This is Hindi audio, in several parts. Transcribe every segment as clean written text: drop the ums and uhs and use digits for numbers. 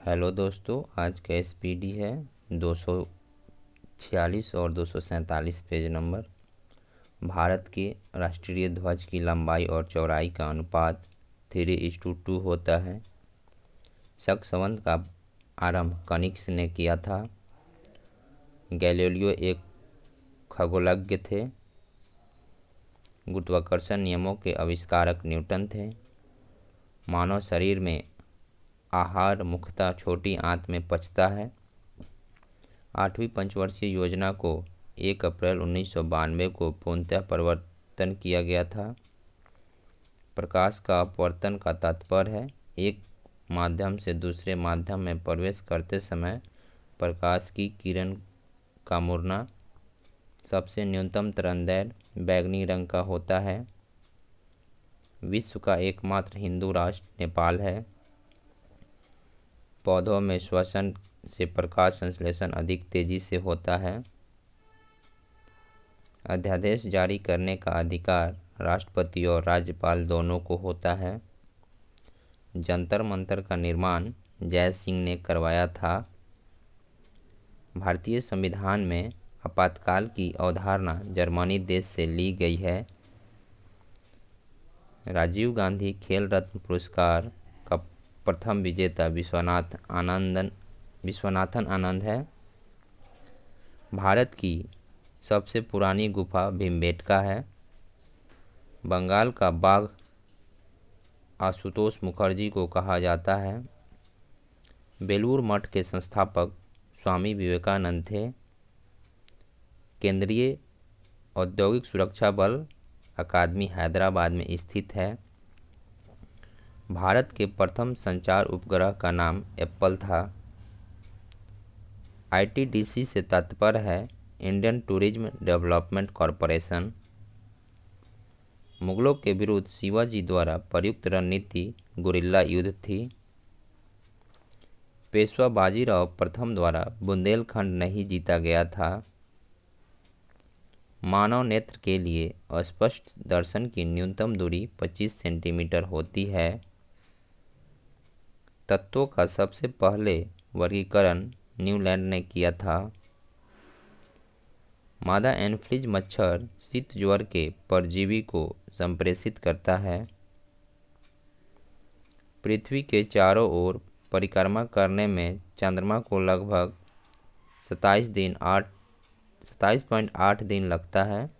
हेलो दोस्तों, आज का एसपीडी है 246 और 247 पेज नंबर। भारत के राष्ट्रीय ध्वज की लंबाई और चौड़ाई का अनुपात 3:2 होता है। शक संवत का आरंभ कनिक्स ने किया था। गैलीलियो एक खगोलज्ञ थे। गुरुत्वाकर्षण नियमों के आविष्कारक न्यूटन थे। मानव शरीर में आहार मुख्यतः छोटी आंत में पचता है। 8वीं पंचवर्षीय योजना को 1 अप्रैल 1992 को पूर्णतः परिवर्तन किया गया था। प्रकाश का अपवर्तन का तात्पर्य है एक माध्यम से दूसरे माध्यम में प्रवेश करते समय प्रकाश की किरण का मुड़ना। सबसे न्यूनतम तरंगदैर्घ्य बैंगनी रंग का होता है। विश्व का एकमात्र हिंदू राष्ट्र नेपाल है। पौधों में श्वसन से प्रकाश संश्लेषण अधिक तेजी से होता है। अध्यादेश जारी करने का अधिकार राष्ट्रपति और राज्यपाल दोनों को होता है। जंतर मंतर का निर्माण जय सिंह ने करवाया था। भारतीय संविधान में आपातकाल की अवधारणा जर्मनी देश से ली गई है। राजीव गांधी खेल रत्न पुरस्कार का प्रथम विजेता विश्वनाथन आनंद है। भारत की सबसे पुरानी गुफा भीमबेटका है। बंगाल का बाघ आशुतोष मुखर्जी को कहा जाता है। बेलूर मठ के संस्थापक स्वामी विवेकानंद थे। केंद्रीय औद्योगिक सुरक्षा बल अकादमी हैदराबाद में स्थित है। भारत के प्रथम संचार उपग्रह का नाम एप्पल था। आईटीडीसी से तात्पर्य है इंडियन टूरिज्म डेवलपमेंट कॉरपोरेशन। मुगलों के विरुद्ध शिवाजी द्वारा प्रयुक्त रणनीति गुरिल्ला युद्ध थी। पेशवा बाजीराव प्रथम द्वारा बुंदेलखंड नहीं जीता गया था। मानव नेत्र के लिए अस्पष्ट दर्शन की न्यूनतम दूरी 25 सेंटीमीटर होती है। तत्वों का सबसे पहले वर्गीकरण न्यूलैंड ने किया था। मादा एनफ्लीज मच्छर शीत ज्वर के परजीवी को संप्रेषित करता है। पृथ्वी के चारों ओर परिक्रमा करने में चंद्रमा को लगभग 27.8 दिन लगता है।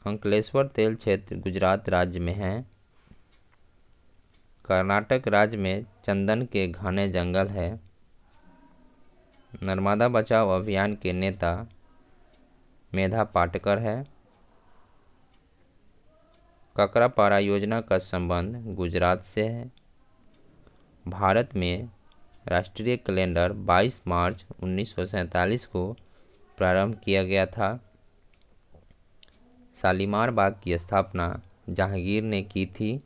अंकलेश्वर तेल क्षेत्र गुजरात राज्य में है। कर्नाटक राज्य में चंदन के घने जंगल है। नर्मदा बचाओ अभियान के नेता मेधा पाटकर है। ककरापारा योजना का संबंध गुजरात से है। भारत में राष्ट्रीय कैलेंडर 22 मार्च 1947 को प्रारंभ किया गया था। शालीमार बाग की स्थापना जहांगीर ने की थी।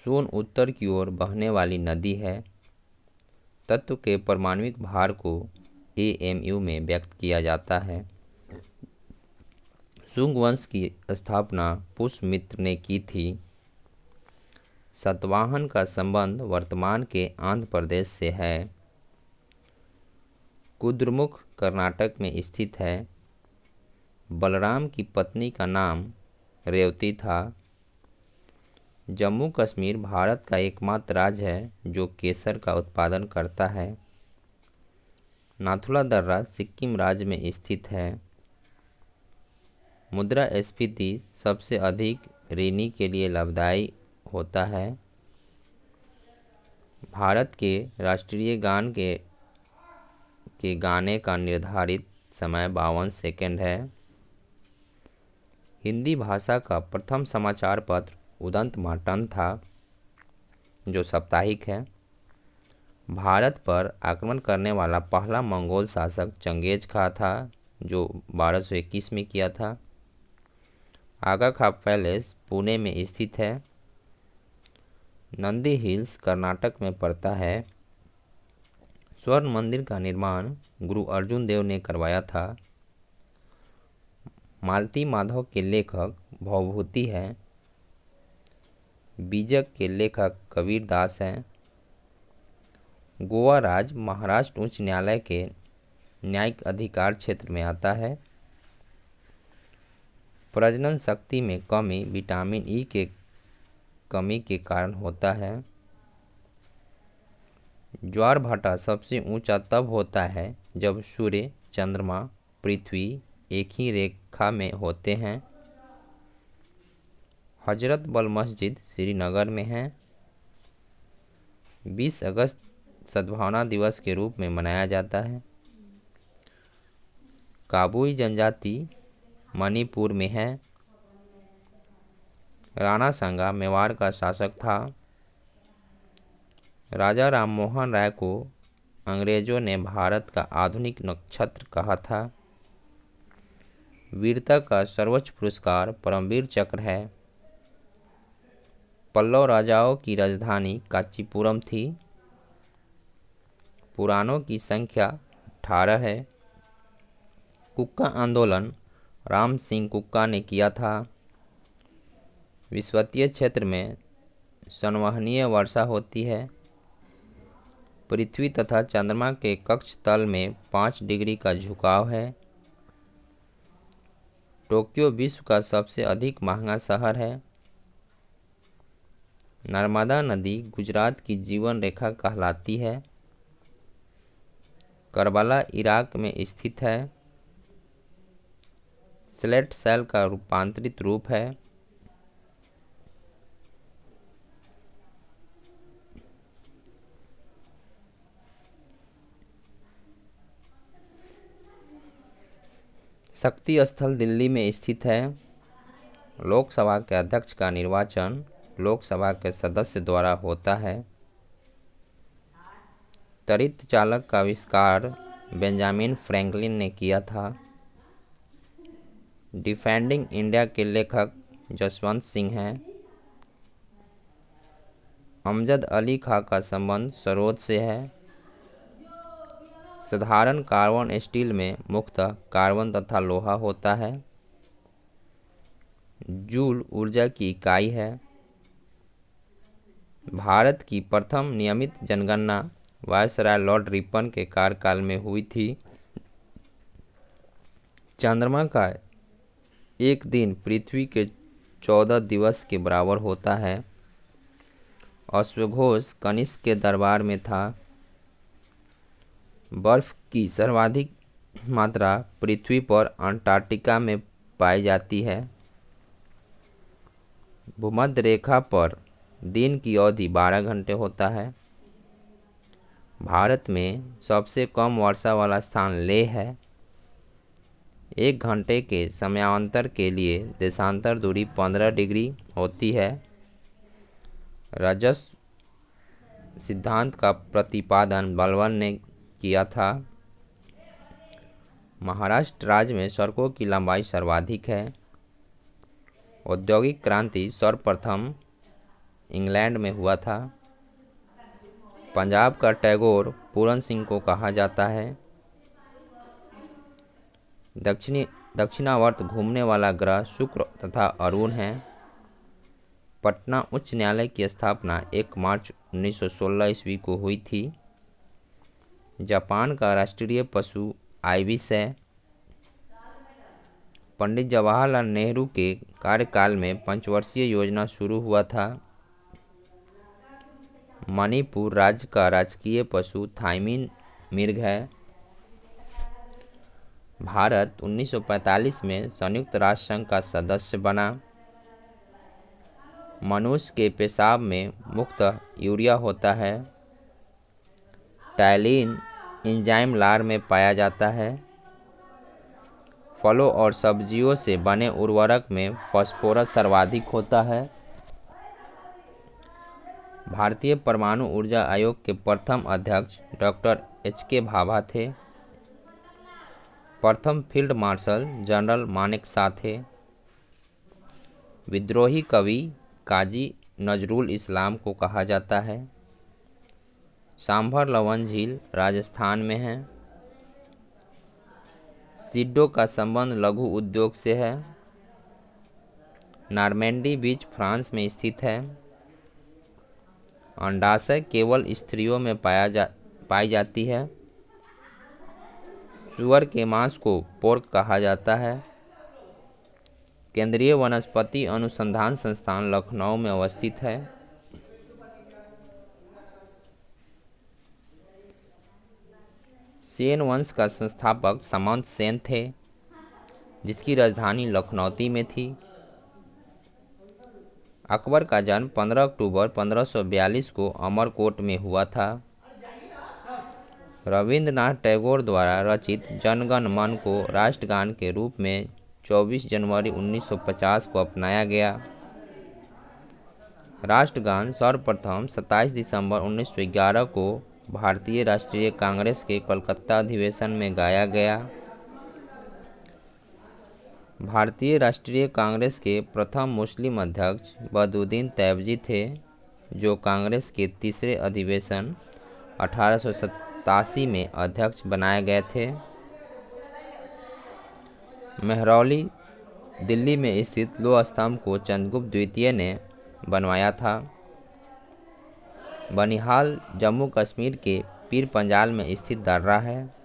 सोन उत्तर की ओर बहने वाली नदी है। तत्व के परमाणविक भार को AMU में व्यक्त किया जाता है। शुंग वंश की स्थापना पुष्यमित्र ने की थी। सतवाहन का संबंध वर्तमान के आंध्र प्रदेश से है। कुद्रमुख कर्नाटक में स्थित है। बलराम की पत्नी का नाम रेवती था। जम्मू कश्मीर भारत का एकमात्र राज्य है जो केसर का उत्पादन करता है। नाथुला दर्रा सिक्किम राज्य में स्थित है। मुद्रास्फीति सबसे अधिक ऋणी के लिए लाभदायी होता है। भारत के राष्ट्रीय गान के गाने का निर्धारित समय 52 सेकंड है। हिंदी भाषा का प्रथम समाचार पत्र उदंत मार्तंड था जो साप्ताहिक है। भारत पर आक्रमण करने वाला पहला मंगोल शासक चंगेज खां था जो 1221 में किया था। आगा खां पैलेस पुणे में स्थित है। नंदी हिल्स कर्नाटक में पड़ता है। स्वर्ण मंदिर का निर्माण गुरु अर्जुन देव ने करवाया था। मालती माधव के लेखक भवभूति हैं। बीजक के लेखक कबीर दास हैं। गोवा राज्य महाराष्ट्र उच्च न्यायालय के न्यायिक अधिकार क्षेत्र में आता है। प्रजनन शक्ति में कमी विटामिन ई के कमी के कारण होता है। ज्वारभाटा सबसे ऊंचा तब होता है जब सूर्य, चंद्रमा, पृथ्वी एक ही रेखा में होते हैं। हजरत बल मस्जिद श्रीनगर में है। 20 अगस्त सद्भावना दिवस के रूप में मनाया जाता है। काबुई जनजाति मणिपुर में है। राणा सांगा मेवाड़ का शासक था। राजा राममोहन राय को अंग्रेजों ने भारत का आधुनिक नक्षत्र कहा था। वीरता का सर्वोच्च पुरस्कार परमवीर चक्र है। पल्लव राजाओं की राजधानी कांचीपुरम थी। पुराणों की संख्या 18 है। कुक्का आंदोलन राम सिंह कुक्का ने किया था। विषुवतीय क्षेत्र में संवहनीय वर्षा होती है। पृथ्वी तथा चंद्रमा के कक्ष तल में 5 डिग्री का झुकाव है। टोक्यो विश्व का सबसे अधिक महंगा शहर है। नर्मदा नदी गुजरात की जीवन रेखा कहलाती है। करबला इराक में स्थित है। स्लेट सेल का रूपांतरित रूप है। शक्ति स्थल दिल्ली में स्थित है। लोकसभा के अध्यक्ष का निर्वाचन लोकसभा के सदस्य द्वारा होता है। त्वरित चालक का आविष्कार बेंजामिन फ्रैंकलिन ने किया था। डिफेंडिंग इंडिया के लेखक जसवंत सिंह हैं। अमजद अली खां का संबंध सरोद से है। साधारण कार्बन स्टील में मुख्यतः कार्बन तथा लोहा होता है। जूल ऊर्जा की इकाई है। भारत की प्रथम नियमित जनगणना वायसराय लॉर्ड रिपन के कार्यकाल में हुई थी। चंद्रमा का एक दिन पृथ्वी के 14 दिवस के बराबर होता है। अश्वघोष कनिष्क के दरबार में था। बर्फ की सर्वाधिक मात्रा पृथ्वी पर अंटार्कटिका में पाई जाती है। भूमध्य रेखा पर दिन की अवधि 12 घंटे होता है। भारत में सबसे कम वर्षा वाला स्थान लेह है। 1 घंटे के समयांतर के लिए देशांतर दूरी 15 डिग्री होती है। राजस्व सिद्धांत का प्रतिपादन बलबन ने किया था। महाराष्ट्र राज्य में सड़कों की लंबाई सर्वाधिक है। औद्योगिक क्रांति सर्वप्रथम इंग्लैंड में हुआ था। पंजाब का टैगोर पूरन सिंह को कहा जाता है। दक्षिणावर्त घूमने वाला ग्रह शुक्र तथा अरुण है। पटना उच्च न्यायालय की स्थापना 1 मार्च 1916 ईस्वी को हुई थी। जापान का राष्ट्रीय पशु आइबिस है। पंडित जवाहरलाल नेहरू के कार्यकाल में पंचवर्षीय योजना शुरू हुआ था। मणिपुर राज्य का राजकीय पशु थाईमीन मिर्ग है। भारत 1945 में संयुक्त राष्ट्र संघ का सदस्य बना। मनुष्य के पेशाब में मुख्यतः यूरिया होता है। टाइलिन एंजाइम लार में पाया जाता है। फलों और सब्जियों से बने उर्वरक में फास्फोरस सर्वाधिक होता है। भारतीय परमाणु ऊर्जा आयोग के प्रथम अध्यक्ष डॉक्टर एच.के. भाभा थे। प्रथम फील्ड मार्शल जनरल मानेकशॉ थे। विद्रोही कवि काजी नजरुल इस्लाम को कहा जाता है। सांभर लवन झील राजस्थान में है। सीडो का संबंध लघु उद्योग से है। नॉर्मैंडी बीच फ्रांस में स्थित है। अंडाशय केवल स्त्रियों में पाई जाती है। सुअर के मांस को पोर्क कहा जाता है। केंद्रीय वनस्पति अनुसंधान संस्थान लखनऊ में अवस्थित है। सेन वंश का संस्थापक सामंत सेन थे, जिसकी राजधानी लखनऊ में थी। अकबर का जन्म 15 अक्टूबर 1542 को अमरकोट में हुआ था। रविंद्रनाथ टैगोर द्वारा रचित जनगण मन को राष्ट्रगान के रूप में 24 जनवरी 1950 को अपनाया गया। राष्ट्रगान सर्वप्रथम 27 दिसंबर 1911 को भारतीय राष्ट्रीय कांग्रेस के कलकत्ता अधिवेशन में गाया गया। भारतीय राष्ट्रीय कांग्रेस के प्रथम मुस्लिम अध्यक्ष बदरुद्दीन तैयबजी थे, जो कांग्रेस के तीसरे अधिवेशन 1887 में अध्यक्ष बनाए गए थे। मेहरौली दिल्ली में स्थित लौह स्तंभ को चंद्रगुप्त द्वितीय ने बनवाया था। बनिहाल जम्मू कश्मीर के पीर पंजाल में स्थित दर्रा है।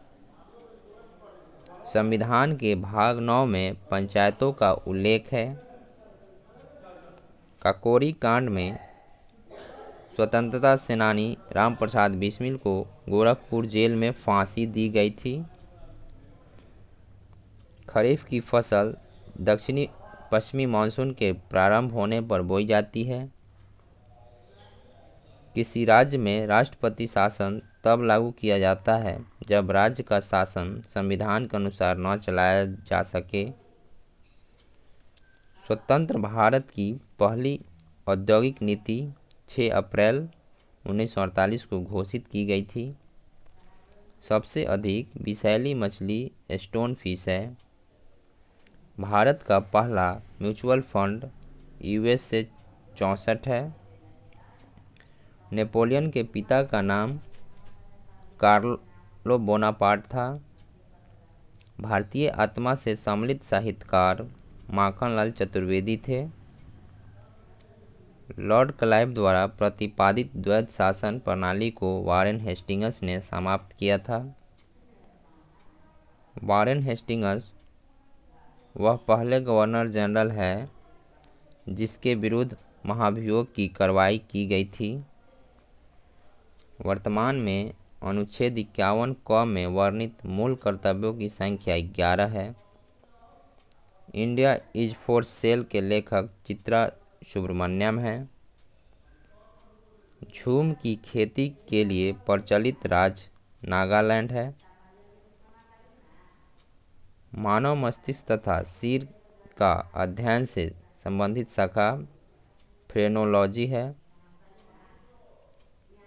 संविधान के भाग 9 में पंचायतों का उल्लेख है। काकोरी कांड में स्वतंत्रता सेनानी रामप्रसाद बिस्मिल को गोरखपुर जेल में फांसी दी गई थी। खरीफ की फसल दक्षिणी पश्चिमी मानसून के प्रारंभ होने पर बोई जाती है। किसी राज्य में राष्ट्रपति शासन तब लागू किया जाता है जब राज्य का शासन संविधान के अनुसार न चलाया जा सके। स्वतंत्र भारत की पहली औद्योगिक नीति 6 अप्रैल 1948 को घोषित की गई थी। सबसे अधिक विषैली मछली स्टोन फिश है। भारत का पहला म्यूचुअल फंड यूएस से 64 है। नेपोलियन के पिता का नाम कार्लो बोनापार्ट था। भारतीय आत्मा से सम्मिलित साहित्यकार माखनलाल चतुर्वेदी थे। लॉर्ड क्लाइव द्वारा प्रतिपादित द्वैध शासन प्रणाली को वारेन हेस्टिंग्स ने समाप्त किया था। वारेन हेस्टिंग्स वह पहले गवर्नर जनरल है जिसके विरुद्ध महाभियोग की कार्रवाई की गई थी। वर्तमान में अनुच्छेद 51 क में वर्णित मूल कर्तव्यों की संख्या 11 है। इंडिया इज फॉर सेल के लेखक चित्रा सुब्रमण्यम हैं। झूम की खेती के लिए प्रचलित राज्य नागालैंड है। मानव मस्तिष्क तथा सिर का अध्ययन से संबंधित शाखा फ्रेनोलॉजी है।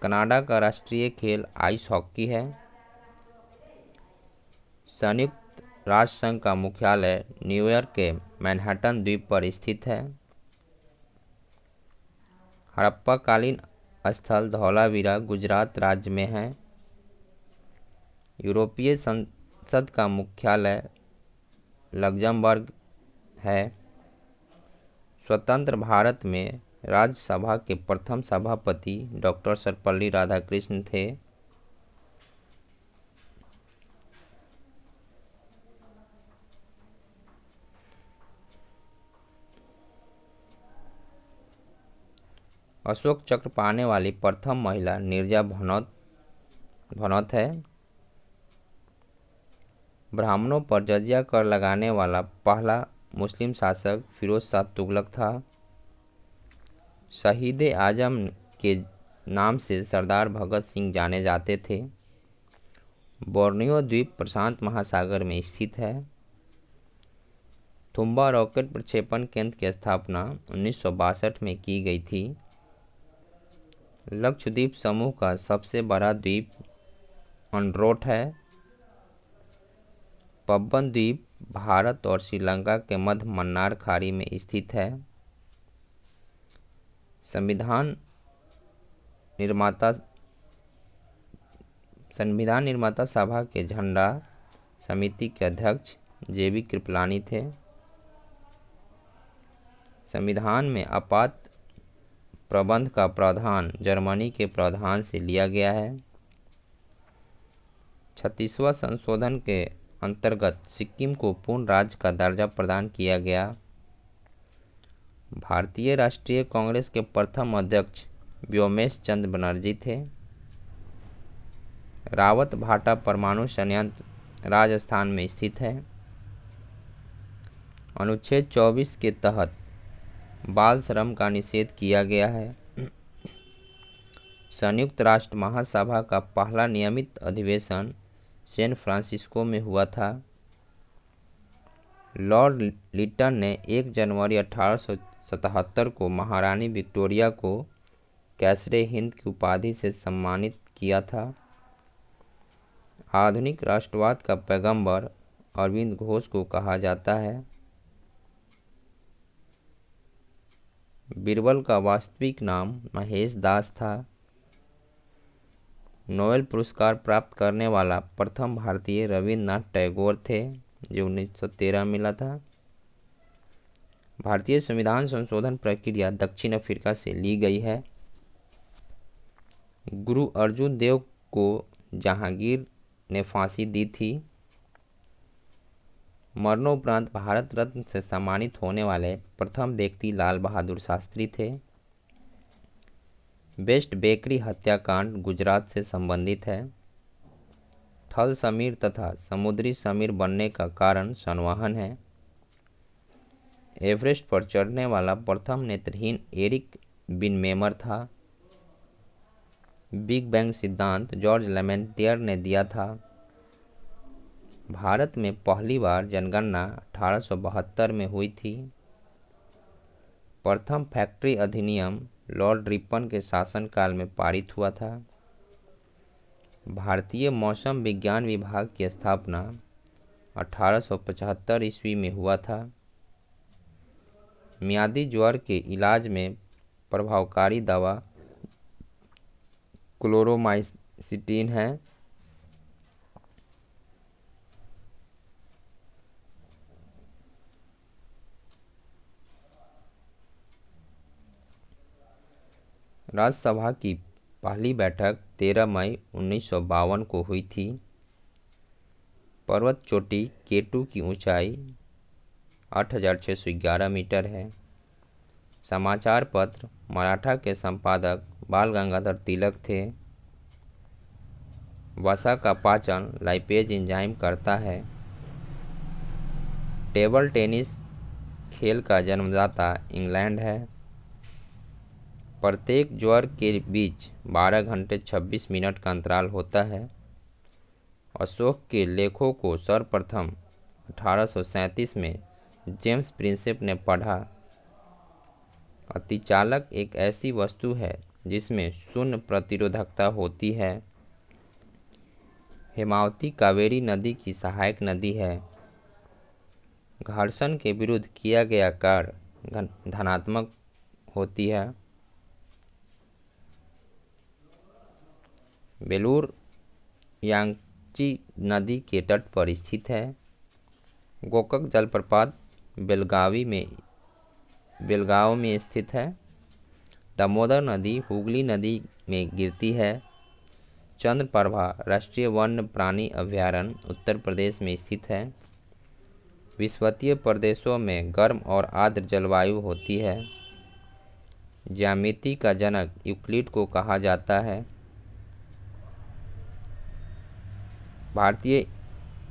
कनाडा का राष्ट्रीय खेल आइस हॉकी है। संयुक्त राष्ट्र संघ का मुख्यालय न्यूयॉर्क के मैनहट्टन द्वीप पर स्थित है। हड़प्पाकालीन स्थल धौलावीरा गुजरात राज्य में है। यूरोपीय संसद का मुख्यालय लग्जमबर्ग है। स्वतंत्र भारत में राज्यसभा के प्रथम सभापति डॉक्टर सर्वपल्ली राधाकृष्णन थे। अशोक चक्र पाने वाली प्रथम महिला नीरजा भनौत है। ब्राह्मणों पर जजिया कर लगाने वाला पहला मुस्लिम शासक फिरोज शाह तुगलक था। शहीद आजम के नाम से सरदार भगत सिंह जाने जाते थे। बोर्नियो द्वीप प्रशांत महासागर में स्थित है। तुम्बा रॉकेट प्रक्षेपण केंद्र की स्थापना 1962 में की गई थी। लक्षद्वीप समूह का सबसे बड़ा द्वीप अंड्रोट है। पब्बन द्वीप भारत और श्रीलंका के मध्य मन्नार खाड़ी में स्थित है। संविधान निर्माता सभा के झंडा समिति के अध्यक्ष जेबी कृपलानी थे। संविधान में आपात प्रबंध का प्रावधान जर्मनी के प्रावधान से लिया गया है। 36वां संशोधन के अंतर्गत सिक्किम को पूर्ण राज्य का दर्जा प्रदान किया गया। भारतीय राष्ट्रीय कांग्रेस के प्रथम अध्यक्ष व्योमेश चंद्र बनर्जी थे। रावत भाटा परमाणु संयंत्र राजस्थान में स्थित है। अनुच्छेद 24 के तहत बाल श्रम का निषेध किया गया है। संयुक्त राष्ट्र महासभा का पहला नियमित अधिवेशन सैन फ्रांसिस्को में हुआ था। लॉर्ड लिटन ने 1 जनवरी 1877 को महारानी विक्टोरिया को कैसरे हिंद की उपाधि से सम्मानित किया था। आधुनिक राष्ट्रवाद का पैगंबर अरविंद घोष को कहा जाता है। बीरबल का वास्तविक नाम महेश दास था। नोबेल पुरस्कार प्राप्त करने वाला प्रथम भारतीय रविन्द्रनाथ टैगोर थे, जो 1913 मिला था। भारतीय संविधान संशोधन प्रक्रिया दक्षिण अफ्रीका से ली गई है। गुरु अर्जुन देव को जहांगीर ने फांसी दी थी। मरणोपरांत भारत रत्न से सम्मानित होने वाले प्रथम व्यक्ति लाल बहादुर शास्त्री थे। बेस्ट बेकरी हत्याकांड गुजरात से संबंधित है। थल समीर तथा समुद्री समीर बनने का कारण संवहन है। एवरेस्ट पर चढ़ने वाला प्रथम नेत्रहीन एरिक बिनमेमर था। बिग बैंग सिद्धांत जॉर्ज लेमेंटियर ने दिया था। भारत में पहली बार जनगणना 1872 में हुई थी। प्रथम फैक्ट्री अधिनियम लॉर्ड रिपन के शासनकाल में पारित हुआ था। भारतीय मौसम विज्ञान विभाग की स्थापना 1875 ईस्वी में हुआ था। मियादी ज्वर के इलाज में प्रभावकारी दवा क्लोरोमाइसिटिन है। राज्यसभा की पहली बैठक 13 मई 1952 को हुई थी। पर्वत चोटी केटू की ऊंचाई 8611 मीटर है। समाचार पत्र मराठा के संपादक बाल गंगाधर तिलक थे। वसा का पाचन लाइपेज एंजाइम करता है। टेबल टेनिस खेल का जन्मदाता इंग्लैंड है। प्रत्येक ज्वर के बीच 12 घंटे 26 मिनट का अंतराल होता है। अशोक के लेखों को सर्वप्रथम 1837 में जेम्स प्रिंसेप ने पढ़ा। अतिचालक एक ऐसी वस्तु है जिसमें शून्य प्रतिरोधकता होती है। हेमावती कावेरी नदी की सहायक नदी है। घर्षण के विरुद्ध किया गया कार्य धनात्मक होती है। बेलूर यांगची नदी के तट पर स्थित है। गोकक जलप्रपात बेलगांव में स्थित है। दामोदर नदी हुगली नदी में गिरती है। चंद्रप्रभा राष्ट्रीय वन्य प्राणी अभयारण्य उत्तर प्रदेश में स्थित है। विषुवतीय प्रदेशों में गर्म और आर्द्र जलवायु होती है। ज्यामिति का जनक यूक्लिड को कहा जाता है। भारतीय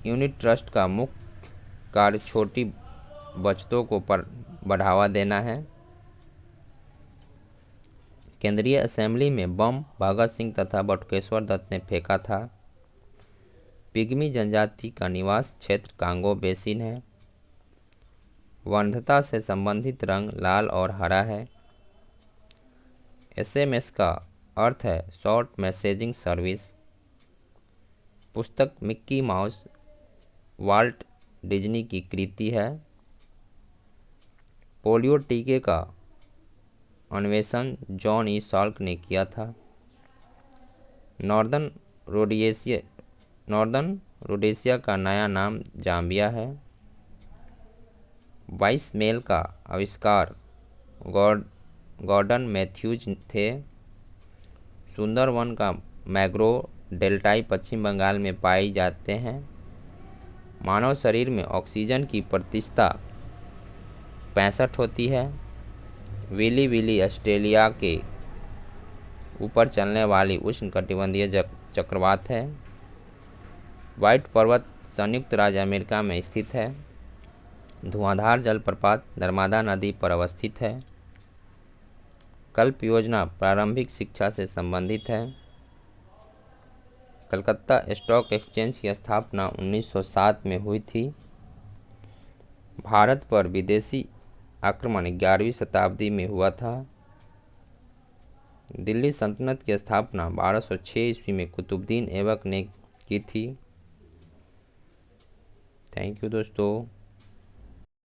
यूनिट ट्रस्ट का मुख्य कार्य छोटी बचतों को बढ़ावा देना है। केंद्रीय असेंबली में बम भगत सिंह तथा बटुकेश्वर दत्त ने फेंका था। पिग्मी जनजाति का निवास क्षेत्र कांगो बेसिन है। वंध्यता से संबंधित रंग लाल और हरा है। एसएमएस का अर्थ है शॉर्ट मैसेजिंग सर्विस। पुस्तक मिक्की माउस वाल्ट डिज्नी की कृति है। पोलियो टीके का अन्वेषण जॉन ई साल्क ने किया था। नॉर्दर्न रोडेशिया का नया नाम जाम्बिया है। 22 मेल का आविष्कार गॉर्डन मैथ्यूज थे। सुंदरवन का मैंग्रोव डेल्टाई पश्चिम बंगाल में पाई जाते हैं। मानव शरीर में ऑक्सीजन की प्रतिशतता 65 होती है। विली विली ऑस्ट्रेलिया के ऊपर चलने वाली उष्णकटिबंधीय चक्रवात है। व्हाइट पर्वत संयुक्त राज्य अमेरिका में स्थित है। धुआंधार जलप्रपात नर्मदा नदी पर अवस्थित है। कल्प योजना प्रारंभिक शिक्षा से संबंधित है। कलकत्ता स्टॉक एक्सचेंज की स्थापना 1907 में हुई थी। भारत पर विदेशी आक्रमण 11वीं शताब्दी में हुआ था। दिल्ली सल्तनत की स्थापना 1206 ईस्वी में कुतुबुद्दीन ऐबक ने की थी। थैंक यू दोस्तों।